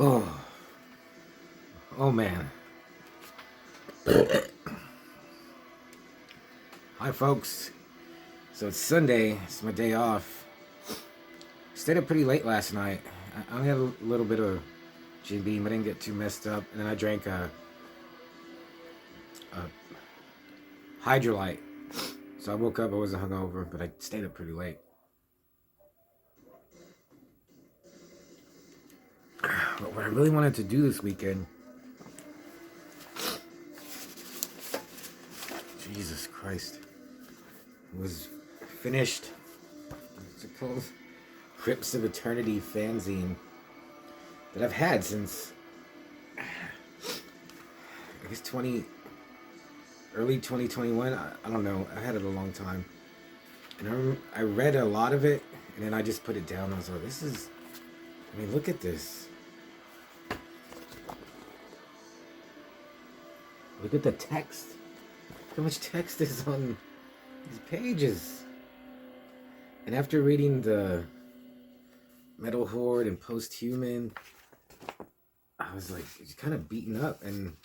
Oh, oh man. Hi, folks. So it's Sunday. It's my day off. Stayed up pretty late last night. I only had a little bit of Jim Beam. I didn't get too messed up. And then I drank a Hydrolyte. So I woke up. I wasn't hungover, but I stayed up pretty late. But what I really wanted to do this weekend... Jesus Christ. Was finished. What's it called? Crypts of Eternity Fanzine. That I've had since... I guess early 2021. I don't know. I had it a long time. And I read a lot of it. And then I just put it down. I was like, this is... I mean, look at this. Look at the text. Look how much text is on these pages. And after reading the Metal Horde and Post-Human, I was like kind of beaten up. And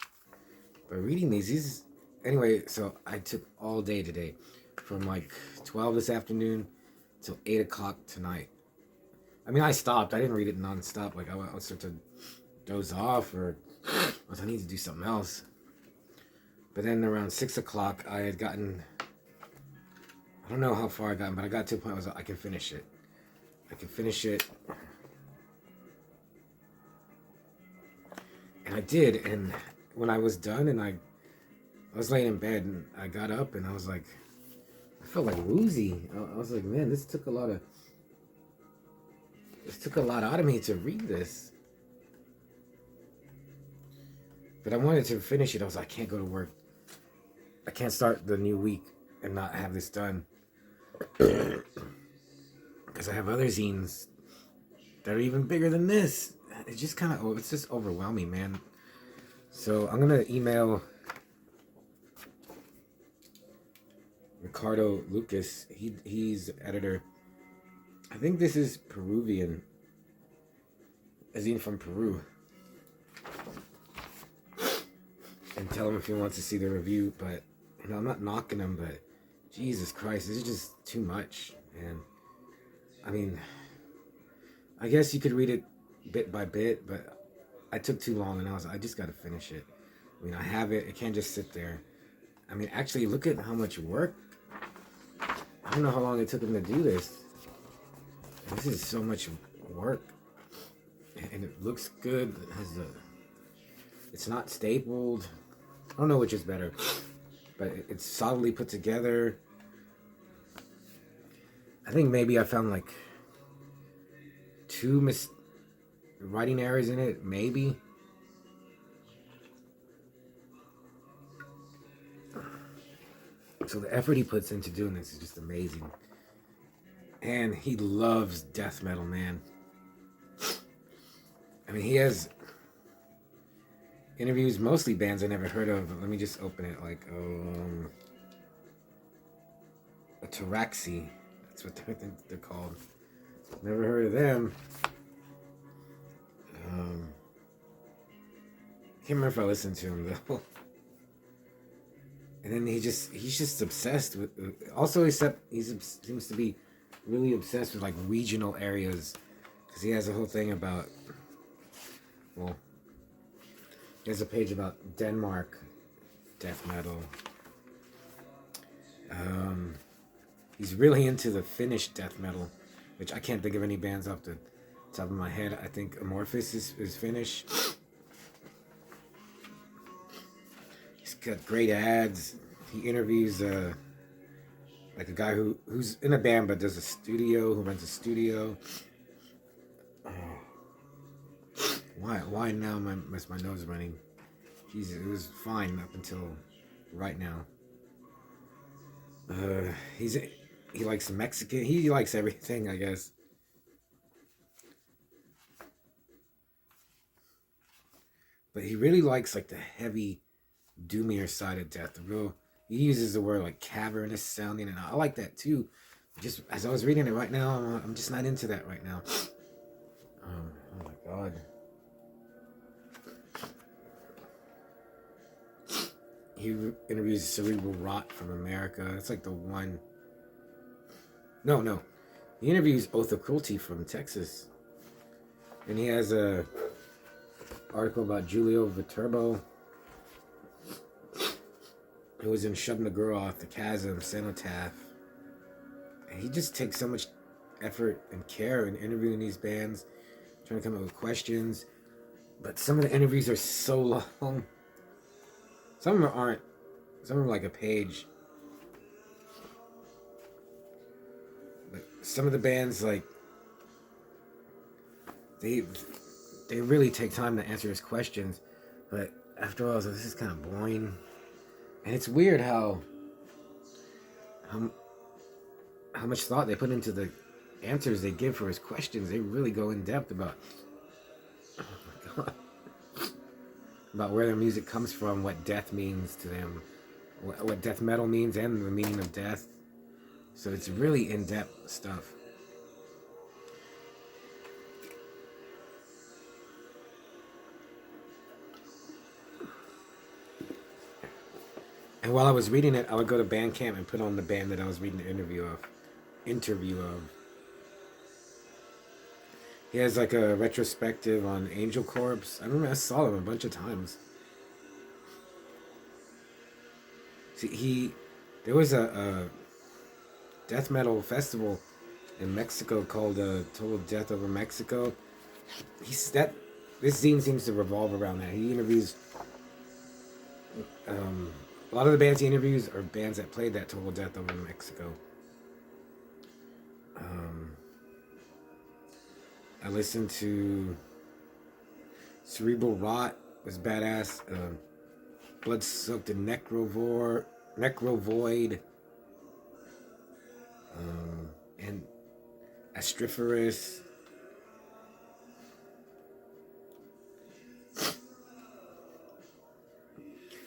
by reading these... Anyway, so I took all day today. From like 12 this afternoon till 8 o'clock tonight. I mean, I stopped. I didn't read it nonstop. Like, I would start to doze off or I need to do something else. But then around 6 o'clock, I had gotten... I don't know how far I got, but I got to a point where I was like, I can finish it. I can finish it. And I did. And when I was done and I was laying in bed and I got up and I was like... I felt like woozy. I was like, man, this took a lot out of me to read this. But I wanted to finish it. I was like, I can't go to work. I can't start the new week and not have this done. Because I have other zines that are even bigger than this. It's just kind of, it's just overwhelming, man. So I'm going to email Ricardo Lucas. He's the editor. I think this is Peruvian. A zine from Peru. And tell him if he wants to see the review. But, you know, I'm not knocking him, but Jesus Christ, this is just too much. And, I mean, I guess you could read it bit by bit, but I took too long and I just got to finish it. I mean, I have it. It can't just sit there. I mean, actually, look at how much work. I don't know how long it took him to do this. This is so much work. And it looks good. It has it's not stapled. I don't know which is better. But it's solidly put together. I think maybe I found like 2 writing errors in it. Maybe. So the effort he puts into doing this is just amazing. And he loves death metal, man. I mean, he has interviews, mostly bands I never heard of. Let me just open it. Like, Ataraxy. That's what they're called. Never heard of them. I can't remember if I listened to him, though. And then he's just obsessed with... Also, he seems to be really obsessed with, like, regional areas. Because he has a whole thing about... Well, he has a page about Denmark death metal. He's really into the Finnish death metal, which I can't think of any bands off the top of my head. I think Amorphis is Finnish. He's got great ads. He interviews like a guy who's in a band but does a studio, who runs a studio. Why now my nose running? Jesus, it was fine up until right now. He likes Mexican. He likes everything, I guess. But he really likes like the heavy, doomier side of death. He uses the word like cavernous sounding, and I like that too. Just as I was reading it right now, I'm just not into that right now. Oh my God. he interviews Cerebral Rot from America. That's like the one. No. He interviews Oath of Cruelty from Texas. And he has a article about Julio Viterbo, who was in Shub-Niggurath, The Chasm, Cenotaph. And he just takes so much effort and care in interviewing these bands, trying to come up with questions. But some of the interviews are so long. Some of them aren't. Some of them are like a page. But some of the bands, like, they really take time to answer his questions. But after all, I was like, this is kind of boring. And it's weird how much thought they put into the answers they give for his questions. They really go in depth about, oh my God, about where their music comes from, what death means to them, what death metal means, and the meaning of death. So it's really in-depth stuff. And while I was reading it, I would go to Bandcamp and put on the band that I was reading the interview of. He has like a retrospective on Angel Corpse. I remember I saw him a bunch of times. See, there was a death metal festival in Mexico called Total Death Over Mexico. This zine seems to revolve around that. He interviews a lot of the bands he interviews are bands that played that Total Death Over Mexico. I listened to Cerebral Rot, was badass. Blood-Soaked and Necrovoid, and Astriferous.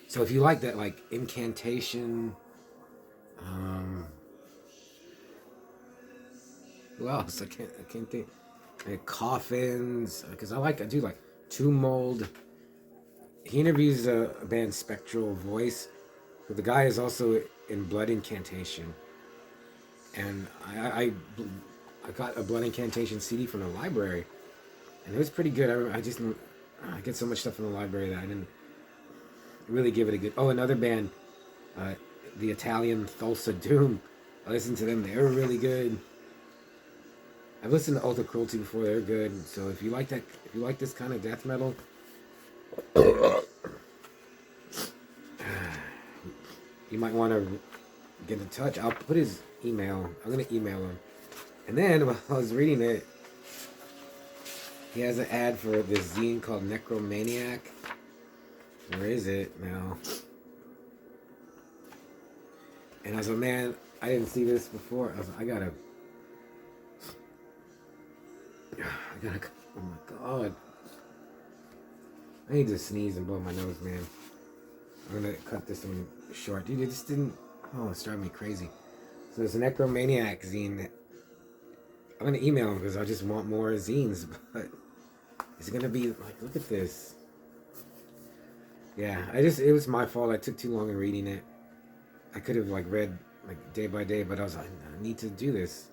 So if you like that, like Incantation, who else? I can't think. Like Coffins, because I do like Tomb Mold. He interviews a band Spectral Voice, but the guy is also in Blood Incantation. And I got a Blood Incantation CD from the library, and it was pretty good. I get so much stuff from the library that I didn't really give it a good. Oh, another band, the Italian Thulsa Doom. I listened to them; they were really good. I've listened to Oath of Cruelty before; they're good. So if you like that, if you like this kind of death metal, you might want to get in touch. I'll put his email. I'm gonna email him. And then while I was reading it, he has an ad for this zine called Necromaniac. Where is it now? And I was like, man, I didn't see this before. I was like, I gotta, oh my God. I need to sneeze and blow my nose, man. I'm gonna cut this one short. Dude, it just didn't, it's driving me crazy. So it's a Necromaniac zine that I'm gonna email him because I just want more zines, but it's gonna be like, look at this. Yeah, it was my fault. I took too long in reading it. I could have like read like day by day, but I was like, I need to do this.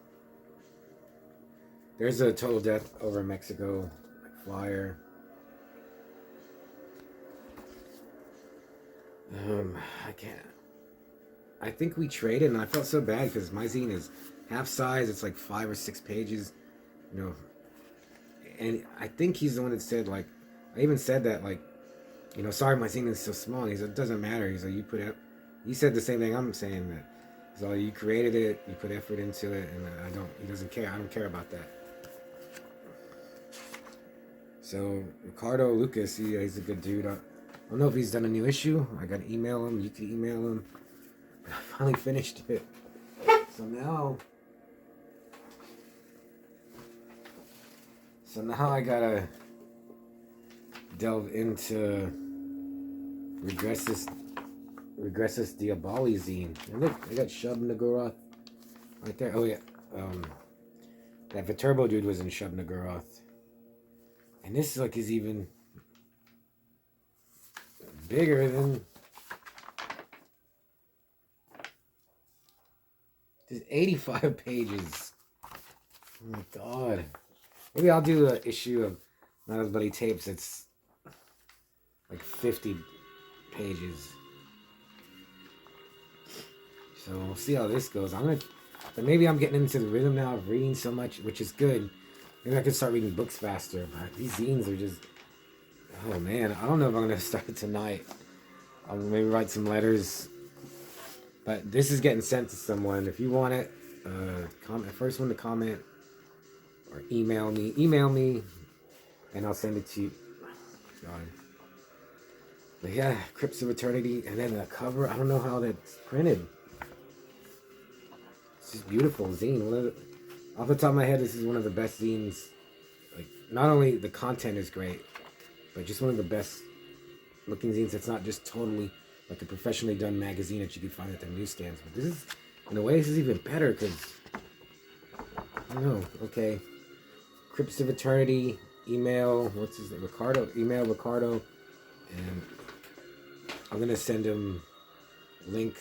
There's a Total Death Over Mexico flyer. I can't. I think we traded, and I felt so bad because my zine is half size. It's like 5 or 6 pages, you know. And I think he's the one that said, like, I even said that, like, you know, sorry, my zine is so small. And he said, it doesn't matter. He's like, you put out. He said the same thing I'm saying, that he's like, you created it, you put effort into it, and he doesn't care. I don't care about that. So Ricardo Lucas, he's a good dude. I don't know if he's done a new issue. I gotta email him. You can email him. I finally finished it. So now I gotta delve into Regressus Diaboli zine. And look, I got Shub-Niggurath right there. Oh yeah, that Viterbo dude was in Shub-Niggurath. And this is even bigger than There's 85 pages. Oh my god. Maybe I'll do an issue of Not As Bloody Tapes. It's like 50 pages. So we'll see how this goes. But maybe I'm getting into the rhythm now of reading so much, which is good. Maybe I could start reading books faster. But these zines are just, oh man, I don't know if I'm gonna start it tonight. I'll maybe write some letters. But this is getting sent to someone. If you want it, first one to comment or email me, and I'll send it to you. God. But yeah, Crypts of Eternity, and then the cover. I don't know how that's printed. It's just beautiful zine. Off the top of my head, this is one of the best zines. Like, not only the content is great, but just one of the best looking zines. It's not just totally like a professionally done magazine that you can find at the newsstands. But this is, in a way, this is even better because, I don't know, okay. Crypts of Eternity, email, what's his name? Ricardo, email Ricardo, and I'm going to send him a link,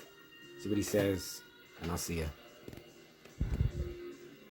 see what he says, and I'll see ya.